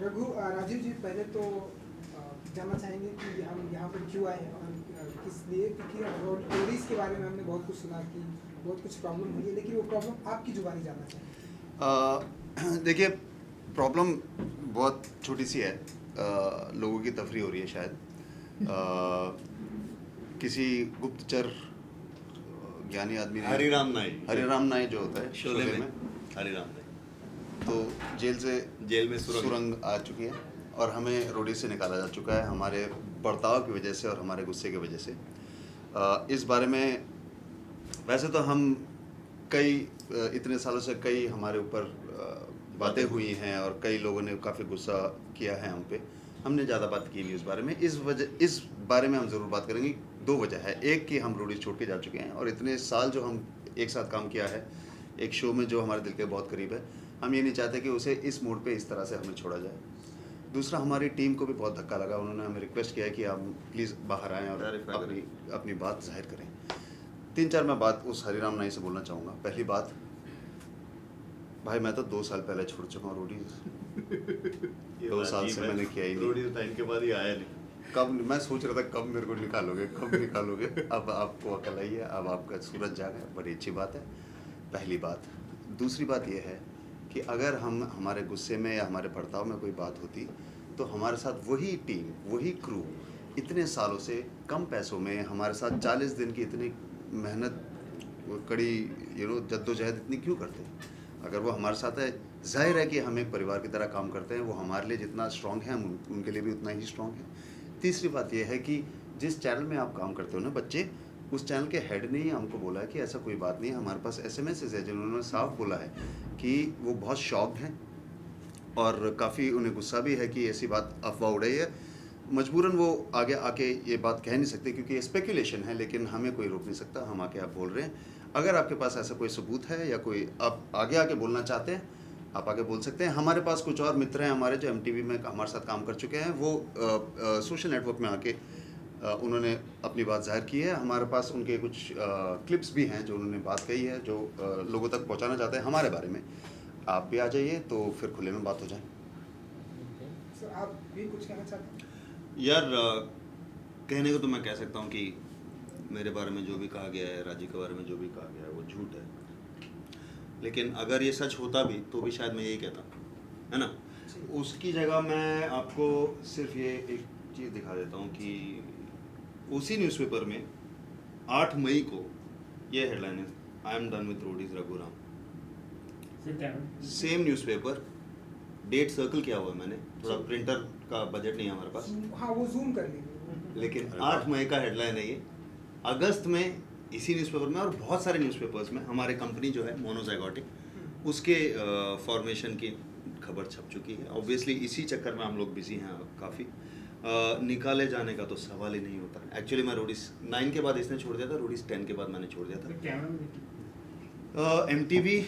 राजीव जी, पहले तो जानना चाहेंगे कि हम यहाँ पर क्यों आए हैं और किस लिए, क्योंकि रोडीज़ के बारे में हमने बहुत कुछ सुना कि बहुत कुछ प्रॉब्लम हुई है, लेकिन वो प्रॉब्लम आपकी जुबानी जानना चाहेंगे। देखिए, प्रॉब्लम बहुत छोटी सी है। लोगों की तफरी हो रही है शायद। किसी गुप्तचर ज्ञानी आदमी ने, हरिराम नाई जो होता है शोले में, हरिराम नाई तो जेल में सुरंग आ चुकी है और हमें रोडी से निकाला जा चुका है हमारे बर्ताव की वजह से और हमारे गुस्से की वजह से। इस बारे में वैसे तो हम इतने सालों से कई हमारे ऊपर बातें हुई हैं और कई लोगों ने काफ़ी गुस्सा किया है हम पे। हमने ज़्यादा बात की नहीं उस बारे में। इस बारे में हम ज़रूर बात करेंगे। दो वजह है। एक कि हम रोडी छोड़ के जा चुके हैं और इतने साल जो हम एक साथ काम किया है एक शो में जो हमारे दिल के बहुत करीब है, हम ये नहीं चाहते कि उसे इस मोड पे इस तरह से हमें छोड़ा जाए। दूसरा, हमारी टीम को भी बहुत धक्का लगा। उन्होंने हमें रिक्वेस्ट किया है कि आप प्लीज़ बाहर आएँ और अपनी बात जाहिर करें। 3-4 मैं बात उस हरिराम नाई से बोलना चाहूँगा। पहली बात, भाई मैं तो 2 साल पहले छोड़ चुका हूँ रोडीज। 2 साल से मैंने किया ही नहीं। रोडीज टाइम के बाद ही आया नहीं। कब मैं सोच रहा था कब मेरे को निकालोगे, कब निकालोगे। अब आपको अकल आई है, अब आपका सूरज जागा है, बड़ी अच्छी बात है। पहली बात। दूसरी बात यह है कि अगर हमारे गुस्से में या हमारे बर्ताव में कोई बात होती तो हमारे साथ वही टीम, वही क्रू इतने सालों से कम पैसों में हमारे साथ 40 दिन की इतनी मेहनत, कड़ी जद्दोजहद इतनी क्यों करते। अगर वो हमारे साथ है, जाहिर है कि हम एक परिवार की तरह काम करते हैं। वो हमारे लिए जितना स्ट्रॉन्ग है हम उनके लिए भी उतना ही स्ट्रॉन्ग है। तीसरी बात यह है कि जिस चैनल में आप काम करते हो ना बच्चे, उस चैनल के हेड ने ही हमको बोला है कि ऐसा कोई बात नहीं है। हमारे पास एसएमएस है जिन्होंने साफ बोला है कि वो बहुत शॉक्ड हैं और काफ़ी उन्हें गुस्सा भी है कि ऐसी बात अफवाह उड़ रही है। मजबूरन वो आगे आके ये बात कह नहीं सकते क्योंकि ये स्पेकुलेशन है, लेकिन हमें कोई रोक नहीं सकता। हम आके आप बोल रहे हैं। अगर आपके पास ऐसा कोई सबूत है या कोई आप आगे आके बोलना चाहते हैं, आप आगे बोल सकते हैं। हमारे पास कुछ और मित्र हैं हमारे जो एमटीवी में हमारे साथ काम कर चुके हैं। वो सोशल नेटवर्क में आके उन्होंने अपनी बात जाहिर की है। हमारे पास उनके कुछ क्लिप्स भी हैं जो उन्होंने बात कही है, जो लोगों तक पहुंचाना चाहते हैं हमारे बारे में। आप भी आ जाइए तो फिर खुले में बात हो जाए। सर, आप भी कुछ कहना चाहते हैं? यार, कहने को तो मैं कह सकता हूँ कि मेरे बारे में जो भी कहा गया है, राजीव के बारे में जो भी कहा गया है वो झूठ है। लेकिन अगर ये सच होता भी तो भी शायद मैं यही कहता, है ना। उसकी जगह मैं आपको सिर्फ ये एक चीज़ दिखा देता हूँ कि उसी न्यूज़पेपर में 8 मई को ये हेडलाइन है, I am done with Roadies Raghuram. Same newspaper, date circle किया हुआ है मैंने, थोड़ा प्रिंटर का बजट नहीं है हमारे पास। हाँ, वो जूम कर लीजिए। लेकिन 8 मई का हेडलाइन है ये। अगस्त में इसी न्यूज़पेपर में और बहुत सारे न्यूज़पेपर्स में हमारे कंपनी जो है मोनोजाइगोटिक, उसके फॉर्मेशन की खबर छप चुकी है। ऑब्वियसली इसी चक्कर में हम लोग बिजी हैं काफ़ी। निकाले जाने का तो सवाल ही नहीं होता। एक्चुअली मैं रोडीज 9 के बाद इसने छोड़ दिया था, रोडीज 10 के बाद मैंने छोड़ दिया था। एमटीवी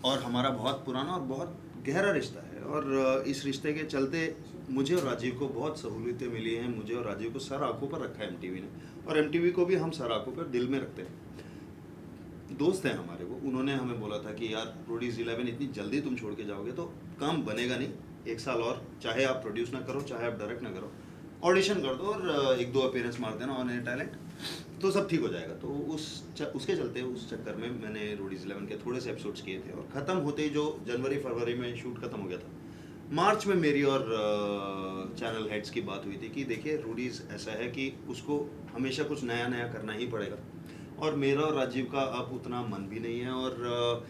और हमारा बहुत पुराना और बहुत गहरा रिश्ता है और इस रिश्ते के चलते मुझे और राजीव को बहुत सहूलियतें मिली हैं। मुझे और राजीव को सर आंखों पर रखा है एमटीवी ने, और एमटीवी को भी हम सर आंखों पर दिल में रखते हैं। दोस्त हैं हमारे वो। उन्होंने हमें बोला था कि यार रोडीज 11 इतनी जल्दी तुम छोड़ के जाओगे तो काम बनेगा नहीं, 1 साल और, चाहे आप प्रोड्यूस ना करो चाहे आप डायरेक्ट ना करो, ऑडिशन कर दो और 1-2 अपीयरेंस मार देना ऑन एयर टैलेंट, तो सब ठीक हो जाएगा। तो उसके चलते उस चक्कर में मैंने रोडीज 11 के थोड़े से एपिसोड्स किए थे और ख़त्म होते ही जो जनवरी-फरवरी में शूट खत्म हो गया था, मार्च में मेरी और चैनल हेड्स की बात हुई थी कि देखिए रोडीज ऐसा है कि उसको हमेशा कुछ नया नया करना ही पड़ेगा और मेरा और राजीव का अब उतना मन भी नहीं है और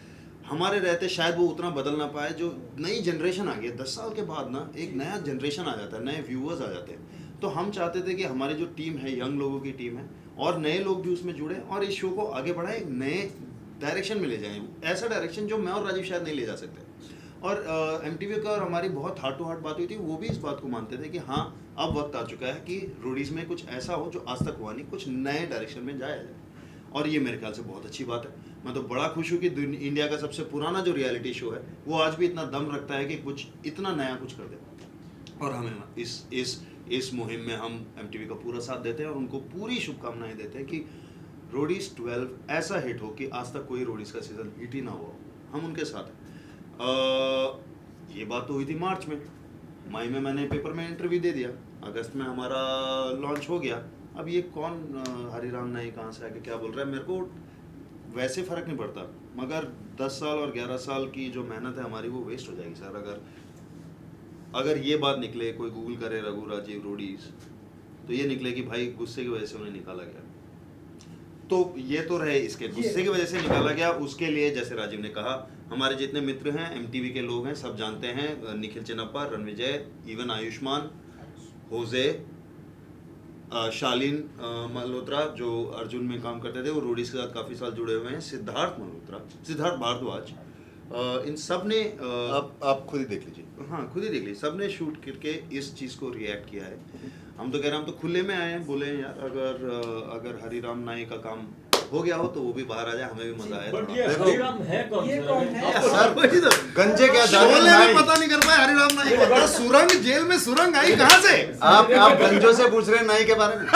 हमारे रहते शायद वो उतना बदल ना पाए। जो नई जनरेशन आ गई है 10 साल के बाद ना, एक नया जनरेशन आ जाता है, नए व्यूअर्स आ जाते हैं। तो हम चाहते थे कि हमारी जो टीम है, यंग लोगों की टीम है, और नए लोग भी उसमें जुड़े और इस शो को आगे बढ़ाएं, एक नए डायरेक्शन में ले जाएं, ऐसा डायरेक्शन जो मैं और राजीव शायद नहीं ले जा सकते। और एमटीवी का और हमारी बहुत हार्ट टू हार्ट बात हुई थी। वो भी इस बात को मानते थे कि हाँ, अब वक्त आ चुका है कि रोडीज में कुछ ऐसा हो जो आज तक हुआ नहीं, कुछ नए डायरेक्शन में जाया जाए। और ये मेरे ख्याल से बहुत अच्छी बात है। मैं तो बड़ा खुश हूँ कि इंडिया का सबसे पुराना जो रियलिटी शो है वो आज भी इतना दम रखता है कि कुछ इतना नया कुछ कर दे। और हमें इस मुहिम में हम एमटीवी का पूरा साथ देते हैं और उनको पूरी शुभकामनाएं देते हैं कि रोडीज 12 ऐसा हिट हो कि आज तक कोई रोडीज का सीजन हिट ही ना हुआ। हम उनके साथ हैं। ये बात तो हुई थी मार्च में, मई में मैंने पेपर में इंटरव्यू दे दिया, अगस्त में हमारा लॉन्च हो गया। अब ये कौन हरिराम नाई कहाँ से आके क्या बोल रहा है, मेरे को वैसे फ़र्क नहीं पड़ता, मगर 10 साल और 11 साल की जो मेहनत है हमारी वो वेस्ट हो जाएगी सर। अगर ये बात निकले, कोई गूगल करे रघु राजीव रोडीज, तो ये निकले कि भाई गुस्से की वजह से उन्हें निकाला गया। तो ये तो रहे, इसके गुस्से की वजह से निकाला गया, उसके लिए जैसे राजीव ने कहा, हमारे जितने मित्र हैं, MTV के लोग हैं, सब जानते हैं, निखिल चिन्नप्पा, रणविजय, इवन आयुष्मान, होजे, शालीन मल्होत्रा जो अर्जुन में काम करते थे, वो रोडीज के साथ काफ़ी साल जुड़े हुए हैं, सिद्धार्थ भारद्वाज, इन सब ने आप खुद ही देख लीजिए। हाँ, खुद ही देख लीजिए, सब ने शूट करके इस चीज़ को रिएक्ट किया है। हम तो कह रहे हैं, हम तो खुले में आए हैं, बोले हैं यार अगर हरिराम नाई का काम हो गया हो तो वो भी बाहर आ जाए, हमें भी मजा आया। बट ये हरिराम है कौन? ये कौन है? सर वही तो गंजे क्या शोले जाने में पता नहीं कर पाए हरिराम नाई को। तो सुरंग, जेल में सुरंग आई कहाँ से? आप गंजों से पूछ रहे हैं नाई के बारे में।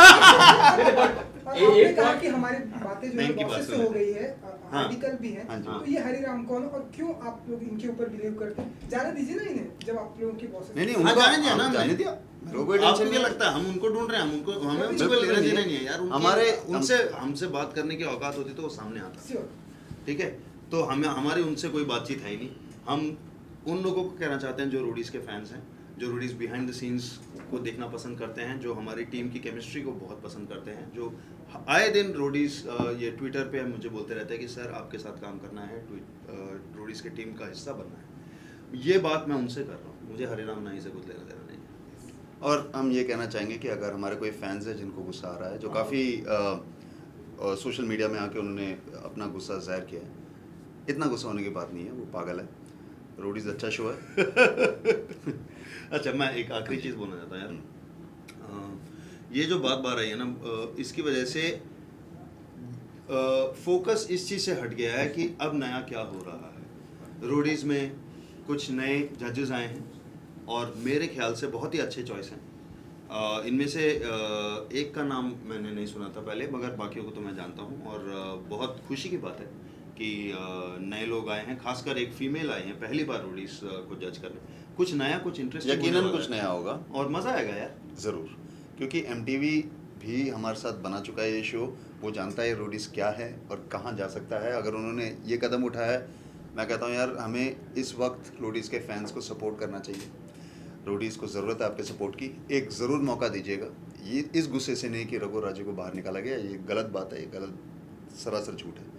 और आपने कहा कि हमारी बातें जो है बैंक की बॉसेस बात से है। हो गई है, हाँ। आर्टिकल भी है, हाँ जी। तो ये हरिराम कौन और क्यों आप लोग इनके ऊपर बिलीव करते हैं? जाने दीजिए ना इन्हें, जब आप लोगों की बॉसेस नहीं, हाँ, जाने दिया ना, जाने हमने। दिया। आपको क्या लगता है हम उनको ढूंढ रहे हैं? हमें उनसे कोई लेना देना नहीं है यार। उनसे हमसे बात करने की औकात होती तो वो सामने आता। Sure. ठीक है, तो हमारी उनसे कोई बातचीत है ही नहीं। हम उन लोगों को कहना चाहते हैं जो रोडीज के फैंस हैं, जो रोडीज बिहाइंड द सीन्स को देखना पसंद करते हैं, जो हमारी टीम की केमिस्ट्री को बहुत पसंद करते हैं, जो आए दिन रोडीज ये ट्विटर पे मुझे बोलते रहते हैं कि सर आपके साथ काम करना है, रोडीज की टीम का हिस्सा बनना है। ये बात मैं उनसे कर रहा हूँ, मुझे हरिराम नाई से कुछ लेना देना नहीं है। और हम ये कहना चाहेंगे कि अगर हमारे कोई फैंस है जिनको गुस्सा आ रहा है, जो काफ़ी सोशल मीडिया में आके उन्होंने अपना गुस्सा जाहिर किया है, इतना गुस्सा होने की बात नहीं है, वो पागल है। रोडीज अच्छा शो है। अच्छा, मैं एक आखिरी चीज़ बोलना चाहता हूँ यार। ये जो बात आई है ना, इसकी वजह से फोकस इस चीज़ से हट गया है कि अब नया क्या हो रहा है। रोडीज में कुछ नए जजेस आए हैं और मेरे ख्याल से बहुत ही अच्छे चॉइस हैं। इनमें से एक का नाम मैंने नहीं सुना था पहले, मगर बाकियों को तो मैं जानता हूँ, और बहुत खुशी की बात है कि नए लोग आए हैं, खासकर एक फीमेल आई हैं पहली बार रोडीज को जज करने। कुछ नया, कुछ इंटरेस्टिंग, यकीनन कुछ नया होगा और मज़ा आएगा यार ज़रूर, क्योंकि MTV भी हमारे साथ बना चुका है ये शो। वो जानता है रोडीज क्या है और कहाँ जा सकता है। अगर उन्होंने ये कदम उठाया है, मैं कहता हूँ यार हमें इस वक्त रोडीज के फैंस को सपोर्ट करना चाहिए। रोडीज को ज़रूरत है आपके सपोर्ट की, एक ज़रूर मौका दीजिएगा। ये इस गुस्से से नहीं कि रघु राजू को बाहर निकाला गया, ये गलत बात है, ये गलत सरासर झूठ है।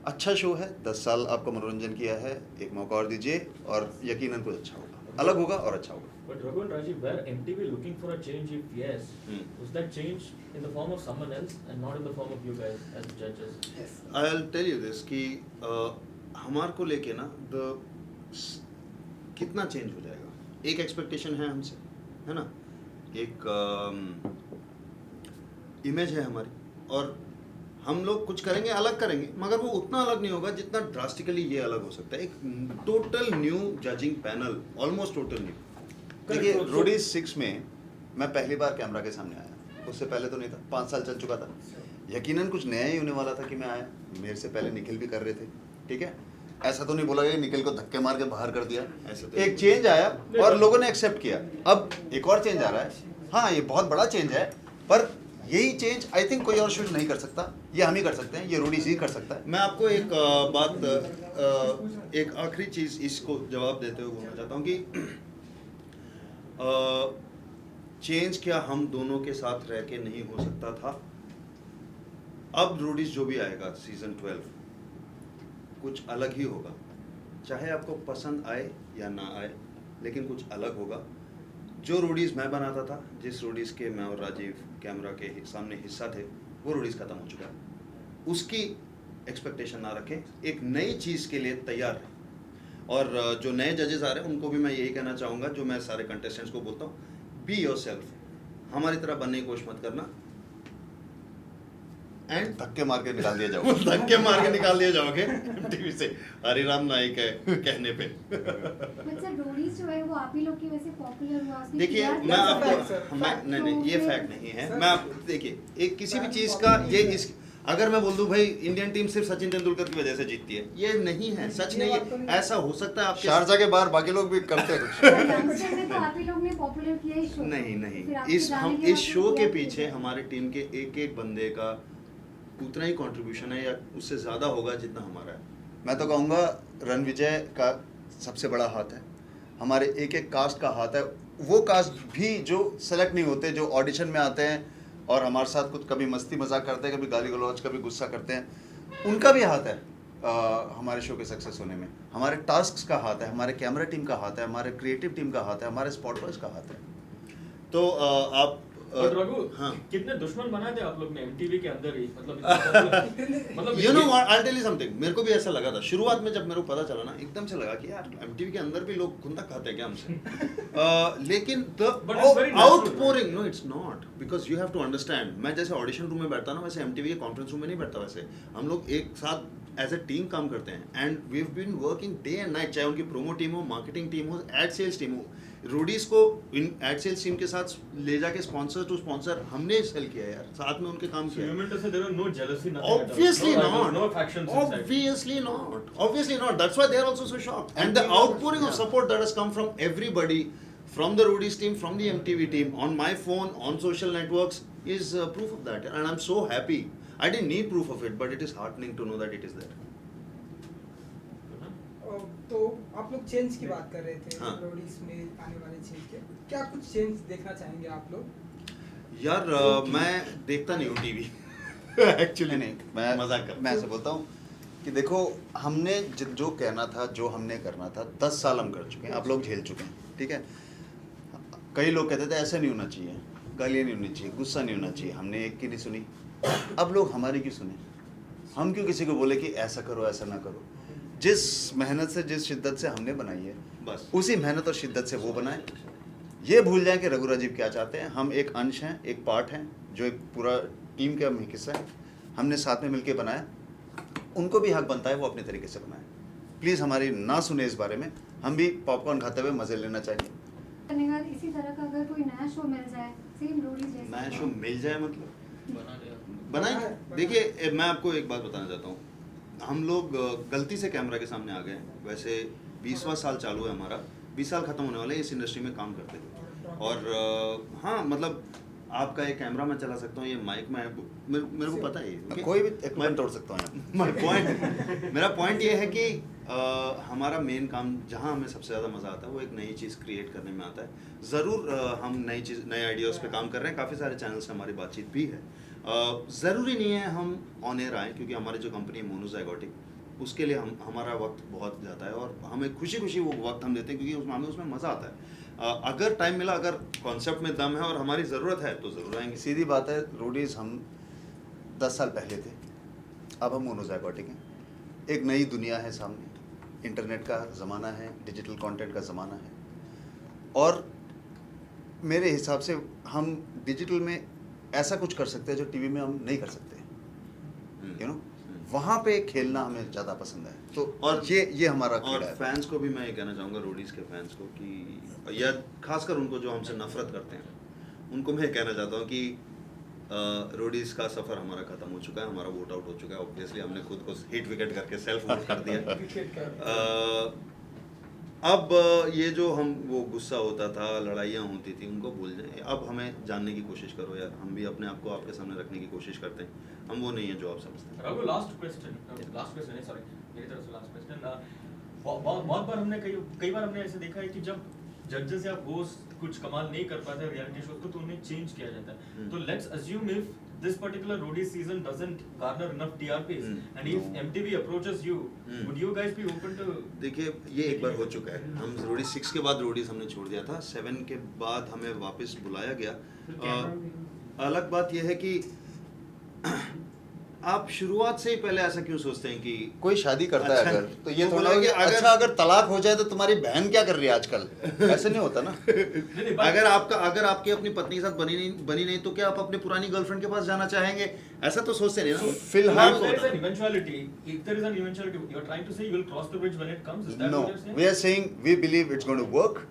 अच्छा शो है, 10 साल आपका मनोरंजन किया है, एक मौका और दीजिए और यकीनन कुछ अच्छा होगा, अलग होगा और अच्छा होगा। But Raghu and Rajiv, were MTV looking for a change? If yes, was that change in the form of someone else and not in the form of you guys as judges? Yes. I'll tell you this कि हमार को लेके ना कितना change हो जाएगा, एक expectation है हमसे, है ना, एक इमेज है हमारी, और हम लोग कुछ करेंगे, अलग करेंगे, मगर वो उतना अलग नहीं होगा जितना ड्रास्टिकली ये अलग हो सकता है। एक total new judging panel, almost total new. देखिए, रोडीज 6 में मैं पहली बार कैमरा के सामने आया, उससे पहले तो नहीं था, 5 साल चल चुका था। यकीनन कुछ नया ही होने वाला था कि मैं आया। मेरे से पहले निखिल भी कर रहे थे, ठीक है, ऐसा तो नहीं बोला कि निखिल को धक्के मार के बाहर कर दिया। ऐसा तो एक चेंज आया और लोगों ने एक्सेप्ट किया। अब एक और चेंज आ रहा है। हाँ, ये बहुत बड़ा चेंज है, पर यही चेंज आई थिंक कोई और शो नहीं कर सकता, ये हम ही कर सकते हैं, ये रोडीज ही कर सकता है। मैं आपको एक बात, एक आखिरी चीज़ इसको जवाब देते हुए बोलना चाहता हूँ कि चेंज क्या हम दोनों के साथ रह के नहीं हो सकता था? अब रोडीज जो भी आएगा सीजन 12 कुछ अलग ही होगा, चाहे आपको पसंद आए या ना आए, लेकिन कुछ अलग होगा। जो रोडीज मैं बनाता था, जिस रोडीज के मैं और राजीव कैमरा के सामने हिस्सा थे, वो रोडीज खत्म हो चुका है। उसकी एक्सपेक्टेशन ना रखें, एक नई चीज़ के लिए तैयार रहें। और जो नए जजेस आ रहे हैं उनको भी मैं यही कहना चाहूँगा, जो मैं सारे कंटेस्टेंट्स को बोलता हूँ, बी योरसेल्फ, हमारी तरह बनने की कोशिश मत करना, एंड धक्के मार के निकाल दिया जाओगे। धक्के मार के निकाल दिए जाओगे टीवी से, हरिराम नाई के कहने पे। बट सर रोडीज जो है वो आप ही लोग की वजह से पॉपुलर हुआ, उसने देखिए, PR मैं fact, आपको sir. नहीं, ये फैक्ट नहीं है। Sir. मैं आपको देखिए, एक किसी भी चीज़ का ये इस अगर मैं बोल दूं भाई इंडियन टीम सिर्फ सचिन तेंदुलकर की वजह से जीतती है, ये नहीं है, सच ये नहीं बात तो है। नहीं। ऐसा हो सकता है आपके शारजा के बाहर बाकी लोग भी करते हैं कुछ। यंगस्टर में तो आप ही लोग ने पॉपुलर किया इस शो को। नहीं फिर नहीं, आपके इस जाने हम के इस बाद शो तो के क्या पीछे किया? हमारे टीम के एक एक बंदे का उतना ही कंट्रीब्यूशन है या उससे ज्यादा होगा जितना हमारा है। मैं तो कहूँगा रणविजय का सबसे बड़ा हाथ है, हमारे एक एक कास्ट का हाथ है। वो कास्ट भी जो सेलेक्ट नहीं होते, जो ऑडिशन में आते हैं और हमारे साथ कुछ कभी मस्ती मजाक करते हैं, कभी गाली गलौज, कभी गुस्सा करते हैं, उनका भी हाथ है हमारे शो के सक्सेस होने में। हमारे टास्क्स का हाथ है, हमारे कैमरा टीम का हाथ है, हमारे क्रिएटिव टीम का हाथ है, हमारे स्पॉट बॉयज का हाथ है। तो आप और रघु, हाँ, कितने दुश्मन बनाए थे आप लोग ने एमटीवी के अंदर ही, मतलब you know what, I tell you something, मेरे को भी ऐसा लगा था शुरुआत में जब मेरे को पता चला ना, एकदम से लगा कि यार एमटीवी के अंदर भी लोग खुंदा खाते हैं क्या हमसे। लेकिन the But it's very natural, outpouring, no it's not, because you have to understand, मैं जैसे ऑडिशन रूम में बैठता ना, वैसे एमटीवी के कॉन्फ्रेंस रूम में नहीं बैठता। वैसे हम लोग एक साथ एज ए टीम काम करते हैं and we have been working day and night, चाहे उनकी प्रोमो टीम हो, मार्केटिंग टीम हो, एड सेल्स टीम हो। रोडीज को इन एड सेल्स टीम के साथ ले जाके स्पॉन्सर टू स्पॉन्सर हमने सेल किया यार, साथ में उनके काम So किया। you meant to say there were no jealousy, nothing at all. Obviously No rivals, not. no factions inside. Obviously not. Obviously not. That's why they are also so shocked. And the outpouring of support that has come from everybody, from the Roadies team, from the MTV team, on my phone, on social networks, is proof of that. And I'm so happy. I didn't need proof of it, but it is heartening to know that it is there. तो आप लोग change की बात कर रहे थे, हाँ। Roadies में आने वाले चेंज के, क्या कुछ चेंज देखना चाहेंगे आप लोग? यार मैं देखता नहीं हूँ टीवी एक्चुअली। नहीं, मैं मजाक कर मैं ऐसे बोलता हूँ कि देखो, हमने जो कहना था, जो हमने करना था, 10 साल हम कर चुके हैं, आप लोग झेल चुके हैं, ठीक है। कई लोग कहते थे ऐसा नहीं होना चाहिए, गालियाँ नहीं होनी चाहिए, गुस्सा नहीं होना चाहिए, हमने एक की नहीं सुनी। अब लोग हमारी क्यों सुने? हम क्यों किसी को बोले कि ऐसा करो, ऐसा ना करो? जिस मेहनत से, जिस शिद्दत से हमने बनाई है, बस उसी मेहनत और शिद्दत से वो बनाए। ये भूल जाएं कि रघु राजीव क्या चाहते हैं। हम एक अंश हैं, एक पार्ट हैं, जो एक पूरा टीम का हम एक हिस्सा है। हमने साथ में मिलकर बनाया, उनको भी हक बनता है वो अपने तरीके से बनाए। प्लीज़ हमारी ना सुने इस बारे में, हम भी पॉपकॉर्न खाते हुए मज़े लेना चाहिए। करने का इसी तरह का अगर कोई नया शो मिल जाए, सेम रोडीज जैसा, नया शो मिल जाए मतलब बना दिया। बनाएंगे। देखिए मैं आपको एक बात बताना चाहता हूँ, हम लोग गलती से कैमरा के सामने आ गए। वैसे 20वां साल चालू है हमारा, 20 साल खत्म होने वाले हैं इस इंडस्ट्री में काम करते हैं। और हाँ, मतलब आपका एक कैमरा मैं चला सकता हूँ, ये माइक में मेरे को पता है ये, okay? कोई भी एक्मेंट तोड़ सकता हूँ। मेरा पॉइंट ये है कि हमारा मेन काम जहाँ हमें सबसे ज़्यादा मज़ा आता है वो एक नई चीज़ क्रिएट करने में आता है। ज़रूर हम नए आइडियाज़ पे काम कर रहे हैं, काफ़ी सारे चैनल से हमारी बातचीत भी है। ज़रूरी नहीं है हम ऑन एयर आएँ, क्योंकि हमारी जो कंपनी है मोनोजाइगोटिक, उसके लिए हमारा वक्त बहुत जाता है और हमें खुशी खुशी वो वक्त हम देते हैं, क्योंकि हमें उसमें मज़ा आता है। अगर टाइम मिला, अगर कॉन्सेप्ट में दम है और हमारी ज़रूरत है तो ज़रूर आएंगे। सीधी बात है, रोडीज हम 10 साल पहले थे, अब हम मोनोजाइगोटिक हैं। एक नई दुनिया है सामने, इंटरनेट का ज़माना है, डिजिटल कंटेंट का ज़माना है, और मेरे हिसाब से हम डिजिटल में ऐसा कुछ कर सकते हैं जो टीवी में हम नहीं कर सकते, यू नो। वहाँ पे खेलना हमें ज़्यादा पसंद है। तो और ये हमारा और खेल है। फैंस को भी मैं ये कहना चाहूँगा, रोडीज के फैंस को, कि या खासकर उनको जो हमसे नफरत करते हैं, उनको मैं कहना चाहता हूँ कि रोडीज का सफ़र हमारा ख़त्म हो चुका है, हमारा वोट आउट हो चुका है। ऑब्वियसली हमने खुद को हिट विकेट करके सेल्फ वोट कर दिया। अब ये जो हम वो गुस्सा होता था, लड़ाइयाँ होती थी, उनको भूल जाएं। अब हमें जानने की कोशिश करो यार, हम भी अपने आप को आपके सामने रखने की कोशिश करते हैं, हम वो नहीं है जो आप समझते हैं। रघु, लास्ट क्वेश्चन है, सॉरी मेरी तरफ से लास्ट क्वेश्चन। बहुत बार हमने कई बार हमने ऐसे देखा है कि जब जजेस या होस्ट कुछ कमाल नहीं कर पाते रियलिटी शो को, तो उन्हें चेंज किया जाता है। तो let's assume if this particular Roadies season doesn't garner enough TRPs, and if MTV approaches you, would you guys be open to? देखिए ये एक बार हो चुका है, हम रोडीज 6 के बाद रोडीज हमने छोड़ दिया था, 7 के बाद हमें वापस बुलाया गया। अलग बात यह है कि आप शुरुआत से ही पहले ऐसा क्यों सोचते हैं कि कोई शादी करता अच्छा, है अगर, तो ये तो थोड़ा बोला कि कि अगर तलाक हो जाए तो तुम्हारी बहन क्या कर रही है आजकल, ऐसे नहीं होता ना। अगर आपकी अपनी पत्नी के साथ बनी नहीं तो क्या आप अपनी पुरानी गर्लफ्रेंड के पास जाना चाहेंगे? ऐसा तो सोचते नहीं ना। फिलहाल There is an eventuality. If there is an eventuality, you are trying to say you will cross the bridge when it comes. Is that No, what you're saying? we are saying we believe it's going to work.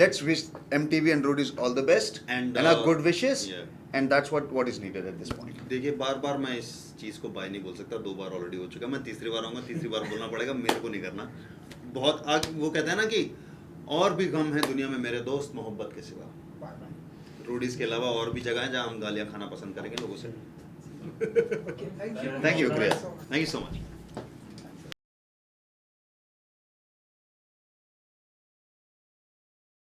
Let's wish MTV and Roadies all the best And, our good wishes. yeah. And that's what is needed at this point. देखिए बार बार मैं इस चीज़ को bye नहीं बोल सकता, 2 बार already हो चुका, मैं तीसरी बार आऊँगा, तीसरी बार बोलना पड़ेगा, मेरे को नहीं करना. बहुत वो कहते हैं ना कि और भी गम है दुनिया में मेरे दोस्त मोहब्बत के सिवा. रोडीज के अलावा और भी जगह है जहाँ हम गालियाँ खाना पसंद करेंगे लोगों से. Okay, thank you. Thank you so much. Thank you so much.